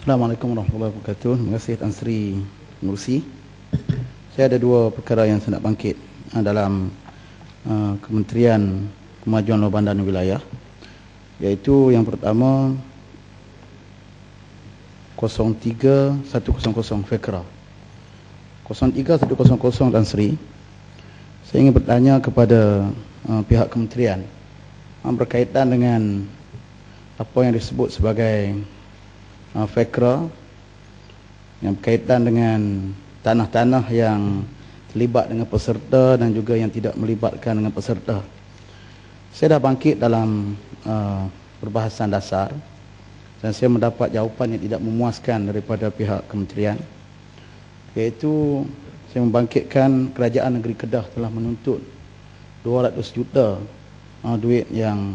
Assalamualaikum warahmatullahi wabarakatuh. Terima kasih Tan Sri Pengerusi. Saya ada dua perkara yang saya nak bangkit dalam Kementerian Kemajuan Luar Bandar dan Wilayah, iaitu yang pertama 03100 FEKRA. 03100 Tan Sri, saya ingin bertanya kepada pihak kementerian berkaitan dengan apa yang disebut sebagai FEKRA yang berkaitan dengan tanah-tanah yang terlibat dengan peserta dan juga yang tidak melibatkan dengan peserta. Saya dah bangkit dalam perbahasan dasar dan saya mendapat jawapan yang tidak memuaskan daripada pihak kementerian, iaitu saya membangkitkan kerajaan negeri Kedah telah menuntut 200 juta duit yang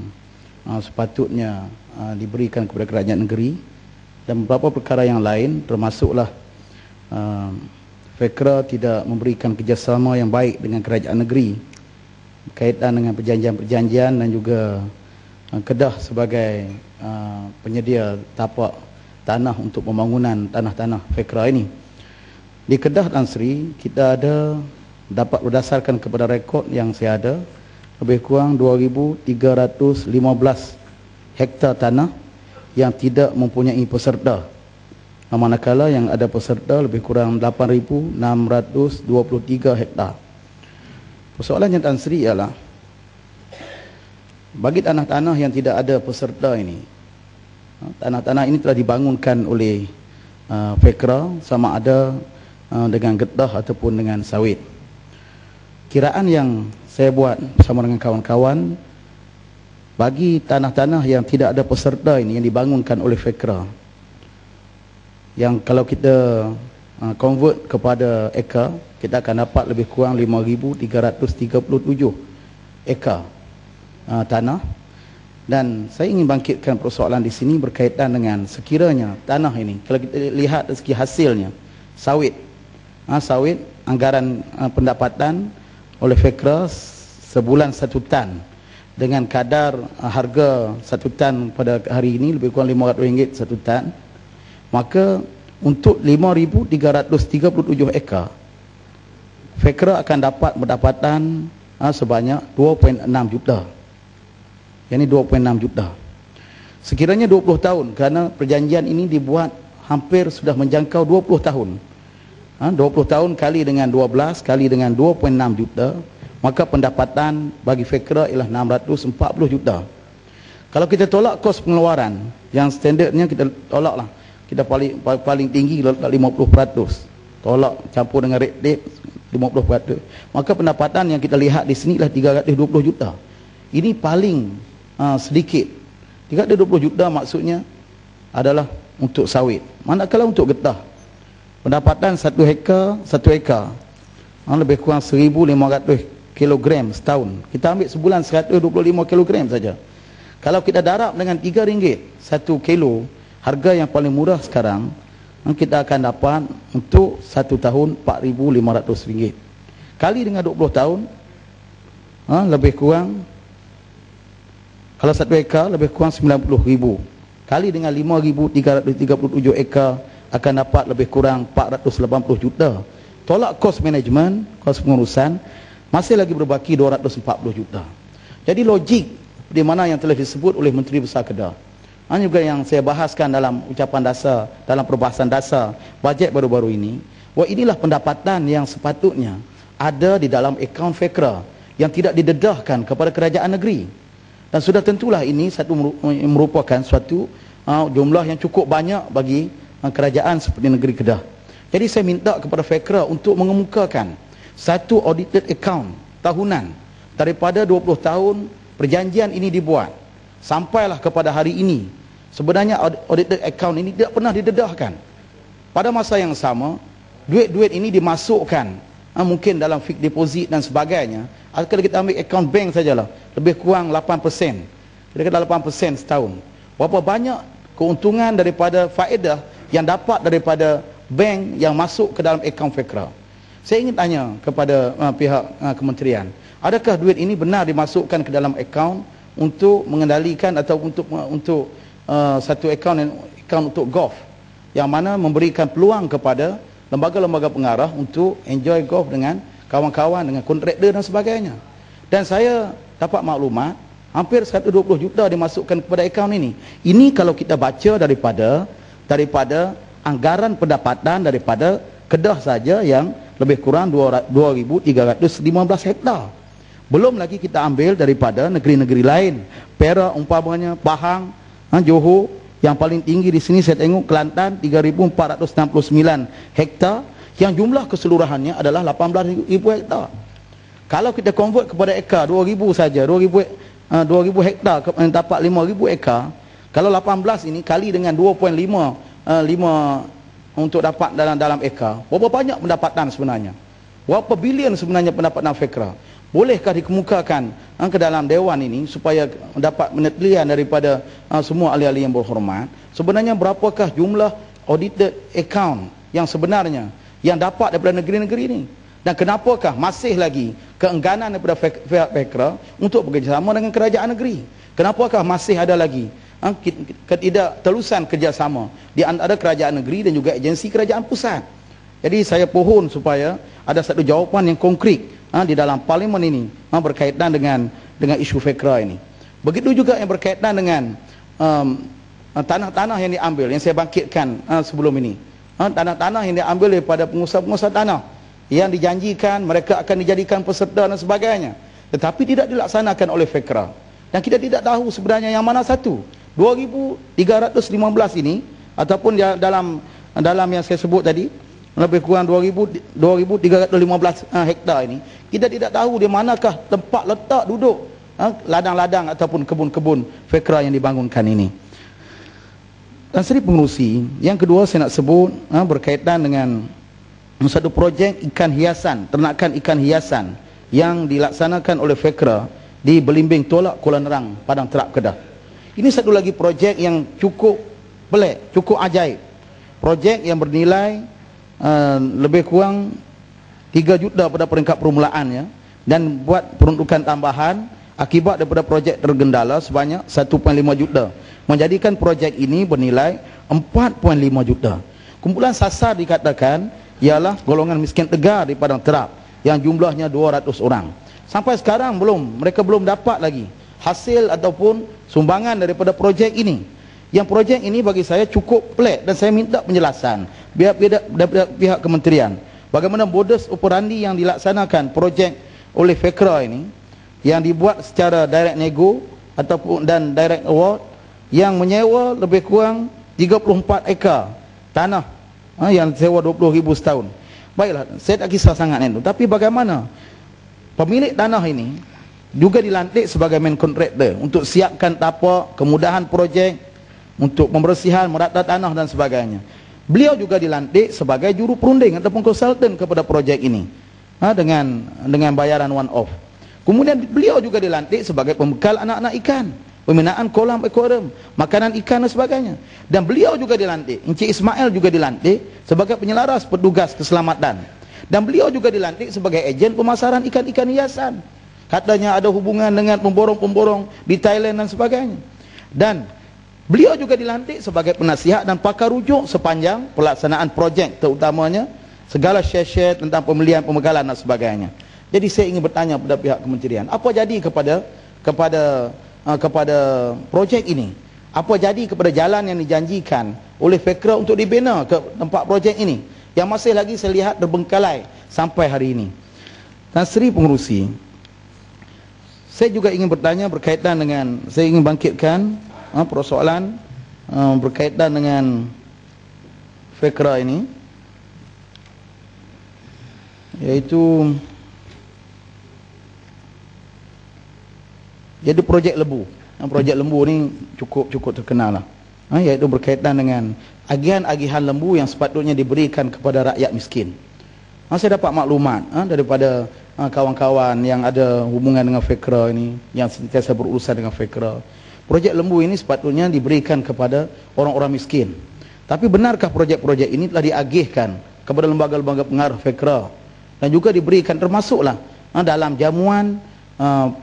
sepatutnya diberikan kepada kerajaan negeri, dan beberapa perkara yang lain, termasuklah FEKRA tidak memberikan kerjasama yang baik dengan kerajaan negeri berkaitan dengan perjanjian-perjanjian, dan juga Kedah sebagai penyedia tapak tanah untuk pembangunan tanah-tanah FEKRA ini. Di Kedah, Tan Sri, kita ada dapat berdasarkan kepada rekod yang saya ada, lebih kurang 2,315 hektar tanah yang tidak mempunyai peserta, manakala yang ada peserta lebih kurang 8,623 hektar. Persoalannya, Tan Sri, ialah bagi tanah-tanah yang tidak ada peserta ini, tanah-tanah ini telah dibangunkan oleh FEKRA, sama ada dengan getah ataupun dengan sawit. Kiraan yang saya buat bersama dengan kawan-kawan, bagi tanah-tanah yang tidak ada peserta ini yang dibangunkan oleh FEKRA, yang kalau kita convert kepada ekar, kita akan dapat lebih kurang 5,337 ekar tanah. Dan saya ingin bangkitkan persoalan di sini berkaitan dengan sekiranya tanah ini, kalau kita lihat dari segi hasilnya, sawit, anggaran pendapatan oleh FEKRA sebulan 1 tan, dengan kadar harga 1 tan pada hari ini lebih kurang RM500 1 tan, maka untuk 5,337 ekar, FEKRA akan dapat pendapatan sebanyak 2.6 juta. Yang ini 2.6 juta. Sekiranya 20 tahun, kerana perjanjian ini dibuat hampir sudah menjangkau 20 tahun. 20 tahun kali dengan 12 kali dengan 2.6 juta, maka pendapatan bagi FEKRA ialah 640 juta. Kalau kita tolak kos pengeluaran yang standardnya, kita tolaklah, kita paling tinggi letak 50%, tolak campur dengan rate date 50%, maka pendapatan yang kita lihat di sini ialah 320 juta. Ini paling sedikit. 320 juta maksudnya adalah untuk sawit. Manakala untuk getah, pendapatan 1 hektar lebih kurang 1,500 kilogram setahun. Kita ambil sebulan 125 kilogram saja. Kalau kita darab dengan RM3 1 kilo, harga yang paling murah sekarang, kita akan dapat untuk 1 tahun RM4,500. Kali dengan 20 tahun, lebih kurang, kalau 1 hektar lebih kurang 90,000. Kali dengan 5,337 ekar, akan dapat lebih kurang 480 juta. Tolak kos management, kos pengurusan, masih lagi berbaki 240 juta. Jadi logik di mana yang telah disebut oleh Menteri Besar Kedah, juga yang saya bahaskan dalam ucapan dasar, dalam perbahasan dasar bajet baru-baru ini, bahawa inilah pendapatan yang sepatutnya ada di dalam akaun FEKRA yang tidak didedahkan kepada kerajaan negeri. Dan sudah tentulah ini merupakan suatu jumlah yang cukup banyak bagi kerajaan seperti negeri Kedah. Jadi saya minta kepada FEKRA untuk mengemukakan satu audited account tahunan daripada 20 tahun perjanjian ini dibuat sampailah kepada hari ini. Sebenarnya audited account ini tidak pernah didedahkan. Pada masa yang sama, duit-duit ini dimasukkan mungkin dalam fixed deposit dan sebagainya. Kalau kita ambil account bank sajalah, lebih kurang 8%. Kira-kira 8% setahun. Berapa banyak keuntungan daripada faedah yang dapat daripada bank yang masuk ke dalam akaun FEKRA. Saya ingin tanya kepada pihak kementerian, adakah duit ini benar dimasukkan ke dalam akaun untuk mengendalikan atau untuk satu akaun untuk golf yang mana memberikan peluang kepada lembaga-lembaga pengarah untuk enjoy golf dengan kawan-kawan, dengan kontraktor dan sebagainya. Dan saya dapat maklumat hampir 120 juta dimasukkan kepada akaun ini. Ini kalau kita baca daripada anggaran pendapatan daripada Kedah saja yang lebih kurang 2,315 hektar. Belum lagi kita ambil daripada negeri-negeri lain, Perak umpamanya, Pahang, Johor, yang paling tinggi di sini saya tengok Kelantan 3,469 hektar, yang jumlah keseluruhannya adalah 18,000 hektar. Kalau kita convert kepada ekar 2,000 saja, 2,000 hektar dapat 5,000 ekar. Kalau 18 ini kali dengan 2.5 untuk dapat dalam ekar, berapa banyak pendapatan sebenarnya? Berapa bilion sebenarnya pendapatan FECRA? Bolehkah dikemukakan ke dalam dewan ini supaya dapat penelitian daripada semua ahli-ahli yang berhormat, sebenarnya berapakah jumlah audited account yang sebenarnya yang dapat daripada negeri-negeri ini, dan kenapakah masih lagi keengganan daripada pihak FECRA untuk bekerjasama dengan kerajaan negeri? Kenapakah masih ada lagi ketidaktelusan kerjasama di antara kerajaan negeri dan juga agensi kerajaan pusat? Jadi saya pohon supaya ada satu jawapan yang konkret di dalam parlimen ini berkaitan dengan isu FECRA ini. Begitu juga yang berkaitan dengan tanah-tanah yang diambil, yang saya bangkitkan sebelum ini. Tanah-tanah yang diambil daripada pengusaha-pengusaha tanah yang dijanjikan mereka akan dijadikan peserta dan sebagainya, tetapi tidak dilaksanakan oleh FECRA. Dan kita tidak tahu sebenarnya yang mana satu. 2,315 ini ataupun dalam yang saya sebut tadi, lebih kurang 2,315 hektar ini, kita tidak tahu di manakah tempat letak duduk ladang-ladang ataupun kebun-kebun FECRA yang dibangunkan ini. Dan Seri Pengerusi, yang kedua saya nak sebut berkaitan dengan satu projek ikan hiasan, ternakan ikan hiasan yang dilaksanakan oleh FECRA di Belimbing Tolak, Kuala Nerang, Padang Terap, Kedah. Ini satu lagi projek yang cukup pelik, cukup ajaib. Projek yang bernilai lebih kurang 3 juta pada peringkat permulaannya, dan buat peruntukan tambahan akibat daripada projek tergendala sebanyak 1.5 juta, menjadikan projek ini bernilai 4.5 juta. Kumpulan sasar dikatakan ialah golongan miskin tegar di Padang Terap yang jumlahnya 200 orang. Sampai sekarang mereka belum dapat lagi hasil ataupun sumbangan daripada projek ini. Yang projek ini bagi saya cukup pelik, dan saya minta penjelasan daripada pihak kementerian bagaimana modus operandi yang dilaksanakan projek oleh FECRA ini, yang dibuat secara direct nego ataupun dan direct award, yang menyewa lebih kurang 34 ekar tanah yang sewa 20,000 setahun. Baiklah, saya tak kisah sangat itu, tapi bagaimana pemilik tanah ini juga dilantik sebagai main kontraktor untuk siapkan tapak, kemudahan projek, untuk pembersihan, merata tanah dan sebagainya. Beliau juga dilantik sebagai juru perunding ataupun konsultan kepada projek ini dengan bayaran one off. Kemudian beliau juga dilantik sebagai pembekal anak-anak ikan, pembinaan kolam akuarium, makanan ikan dan sebagainya. Dan beliau juga dilantik, Encik Ismail juga dilantik sebagai penyelaras petugas keselamatan. Dan beliau juga dilantik sebagai ejen pemasaran ikan-ikan hiasan. Katanya ada hubungan dengan pemborong-pemborong di Thailand dan sebagainya. Dan beliau juga dilantik sebagai penasihat dan pakar rujuk sepanjang pelaksanaan projek, terutamanya segala share-share tentang pembelian, pembekalan dan sebagainya. Jadi saya ingin bertanya kepada pihak kementerian, apa jadi kepada projek ini? Apa jadi kepada jalan yang dijanjikan oleh FECRA untuk dibina ke tempat projek ini, yang masih lagi saya lihat terbengkalai sampai hari ini? Dan Seri Pengerusi, saya juga ingin bertanya berkaitan dengan, saya ingin bangkitkan persoalan berkaitan dengan FECRA ini, yaitu jadi projek lembu. Projek lembu ni cukup terkenal lah. Iaitu berkaitan dengan agihan-agihan lembu yang sepatutnya diberikan kepada rakyat miskin. Saya dapat maklumat daripada kawan-kawan yang ada hubungan dengan FECRA ini, yang sentiasa berurusan dengan FECRA. Projek lembu ini sepatutnya diberikan kepada orang-orang miskin. Tapi benarkah projek-projek ini telah diagihkan kepada lembaga-lembaga pengarah FECRA dan juga diberikan termasuklah dalam jamuan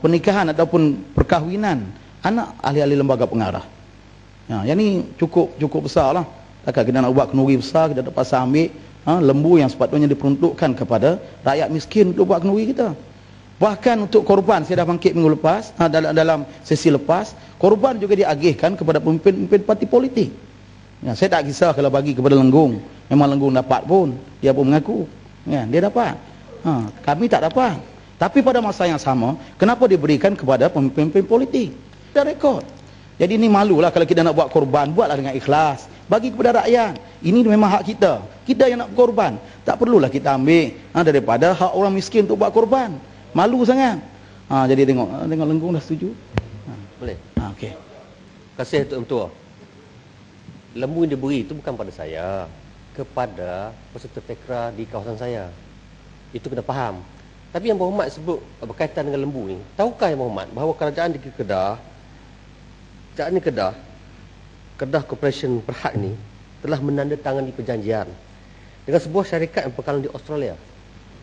pernikahan ataupun perkahwinan anak ahli-ahli lembaga pengarah? Yang ini cukup besar lah. Takkan kita nak buat kenduri besar, kita terpaksa ambil lembu yang sepatutnya diperuntukkan kepada rakyat miskin untuk buat kenduri kita. Bahkan untuk korban, saya dah bangkit minggu lepas, dalam sesi lepas, korban juga diagihkan kepada pemimpin parti politik. Ya, saya tak kisah kalau bagi kepada Lenggong, memang Lenggong dapat pun, dia pun mengaku, ya, dia dapat. Kami tak dapat. Tapi pada masa yang sama, kenapa diberikan kepada pemimpin politik? Ada rekod. Jadi ini malulah kalau kita nak buat korban, buatlah dengan ikhlas, bagi kepada rakyat. Ini memang hak kita. Kita yang nak korban. Tak perlulah kita ambil daripada hak orang miskin untuk buat korban. Malu sangat. Jadi tengok Lenggong dah setuju. Boleh? Okey. Terima kasih Tuan Ketua. Lembu yang diberi itu bukan pada saya, kepada peserta FEKRA di kawasan saya. Itu kena faham. Tapi yang Berhormat sebut berkaitan dengan lembu ni, tahukah yang Berhormat bahawa kerajaan di Kedah, Kedah Corporation Berhad ni telah menandatangani perjanjian dengan sebuah syarikat yang berkalan di Australia.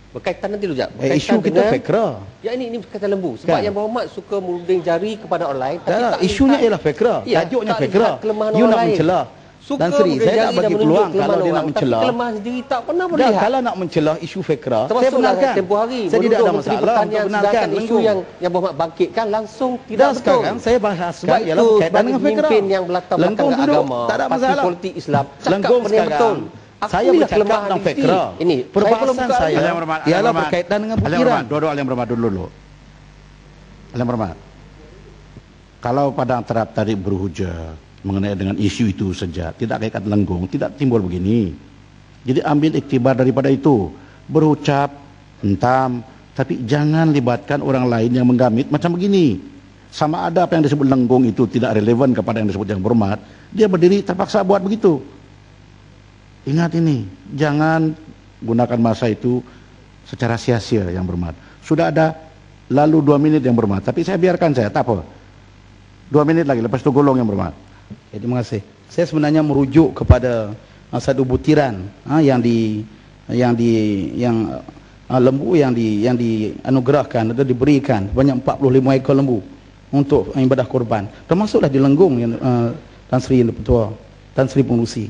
Berkaitan nanti dulu jap. Isu kita FEKRA. Ya ini berkaitan lembu. Sebab yang Berhormat suka merunding jari kepada orang lain. Tapi isunya ialah FEKRA. Tajuknya FEKRA. You nak mencelah. Dan Seri, saya tak bagi peluang kalau dia nak mencelah. Tapi kelemahan sendiri tak pernah melihat. Kalau nak mencelah isu FEKRA, saya benarkan. Tempoh hari saya tidak ada masalah untuk benarkan isu yang Berhormat bangkitkan langsung tidak betul. Sekarang saya bahaskan ialah berkaitan dengan FEKRA. Pemimpin yang berlatar belakang agama, tak ada masalah. parti politik Islam, Lenggong sekarang. Saya bercakap tentang FEKRA. Ini perbahasan saya ialah berkaitan dengan fikiran. Dua-dua yang berhormat dulu. Yang berhormat. Kalau Padang Terap tadi berhujah mengenai dengan isu itu saja, tidak kaitan Lenggong, tidak timbul begini. Jadi ambil iktibar daripada itu. Berucap, hentam, tapi jangan libatkan orang lain yang menggamit macam begini. Sama ada apa yang disebut Lenggong itu tidak relevan kepada yang disebut yang Berhormat, dia berdiri terpaksa buat begitu. Ingat ini, jangan gunakan masa itu secara sia-sia yang Berhormat. Sudah ada lalu 2 menit yang Berhormat, tapi saya biarkan saya, tak apa. 2 menit lagi, lepas itu golong yang Berhormat. Ya, terima kasih. Saya sebenarnya merujuk kepada satu butiran lembu yang dianugerahkan atau diberikan banyak 45 ekor lembu untuk ibadah korban. Termasuklah di Lenggong Tan Sri Yang Ketua, Tan Sri Pengurusi.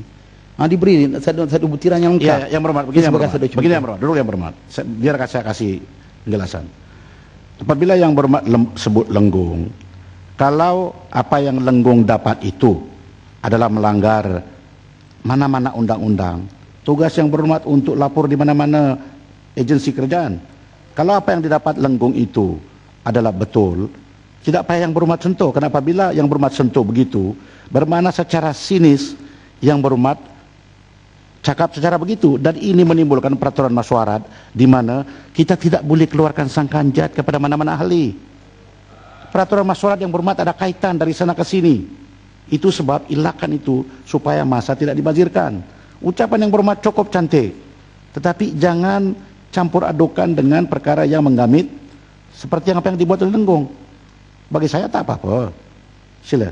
Diberi satu butiran yang lengkap. Ya, yang Berhormat, begini yang Berhormat. Begini yang Berhormat, dulu yang Berhormat. Biar saya kasih penjelasan. Apabila yang Berhormat sebut Lenggong, kalau apa yang Lenggong dapat itu adalah melanggar mana-mana undang-undang, tugas yang Berhormat untuk lapor di mana-mana agensi kerajaan. Kalau apa yang didapat Lenggong itu adalah betul, tidak payah yang Berhormat sentuh. Kenapa? Bila yang Berhormat sentuh begitu, bermakna secara sinis yang Berhormat cakap secara begitu, dan ini menimbulkan peraturan masyarakat di mana kita tidak boleh keluarkan sangkaan jahat kepada mana-mana ahli. Peraturan masyarakat yang Berhormat ada kaitan dari sana ke sini. Itu sebab ilakan itu supaya masa tidak dibazirkan. Ucapan yang Berhormat cukup cantik, tetapi jangan campur adukan dengan perkara yang menggamit seperti yang apa yang dibuat oleh Lenggong. Bagi saya tak apa-apa. Sila.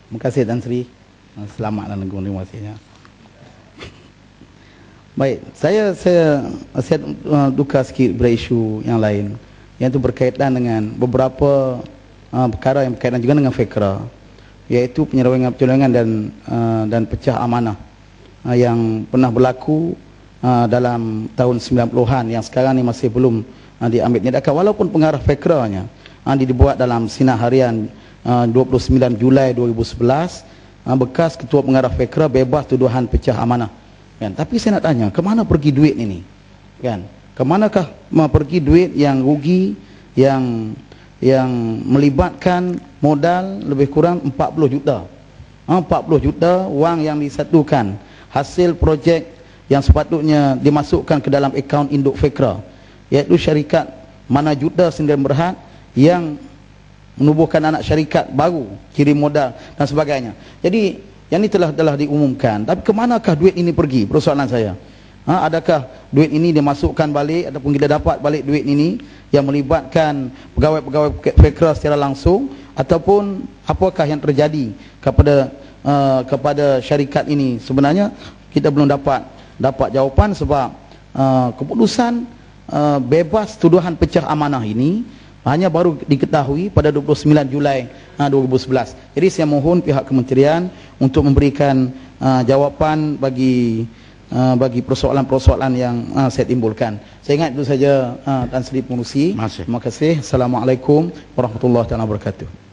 Terima kasih Tan Sri. Selamatlah Lenggong, terima kasihnya. Baik, saya duka sikit berisu yang lain, yang itu berkaitan dengan beberapa perkara yang berkaitan juga dengan FEKRA, iaitu penyelewengan dan pecah amanah yang pernah berlaku dalam tahun 90-an yang sekarang ni masih belum diambil tindakan, walaupun pengarah FEKRA-nya dibuat dalam Sinar Harian 29 Julai 2011. Bekas ketua pengarah FEKRA bebas tuduhan pecah amanah, kan? Tapi saya nak tanya, kemana pergi duit ini, kan? Kemanakah pergi duit yang rugi, yang melibatkan modal lebih kurang 40 juta. 40 juta wang yang disatukan hasil projek yang sepatutnya dimasukkan ke dalam akaun induk FEKRA, iaitu syarikat Mana Juda Sdn Berhad yang menubuhkan anak syarikat baru, kirim modal dan sebagainya. Jadi yang ini telah diumumkan, tapi kemanakah duit ini pergi? Persoalan saya, adakah duit ini dimasukkan balik ataupun kita dapat balik duit ini yang melibatkan pegawai-pegawai FEKRA secara langsung, ataupun apakah yang terjadi kepada syarikat ini? Sebenarnya kita belum dapat jawapan, sebab keputusan bebas tuduhan pecah amanah ini hanya baru diketahui pada 29 Julai 2011. Jadi saya mohon pihak kementerian untuk memberikan jawapan bagi persoalan-persoalan yang saya timbulkan. Saya ingat itu saja Tan Sri Pengerusi. Terima kasih. Assalamualaikum warahmatullahi wabarakatuh.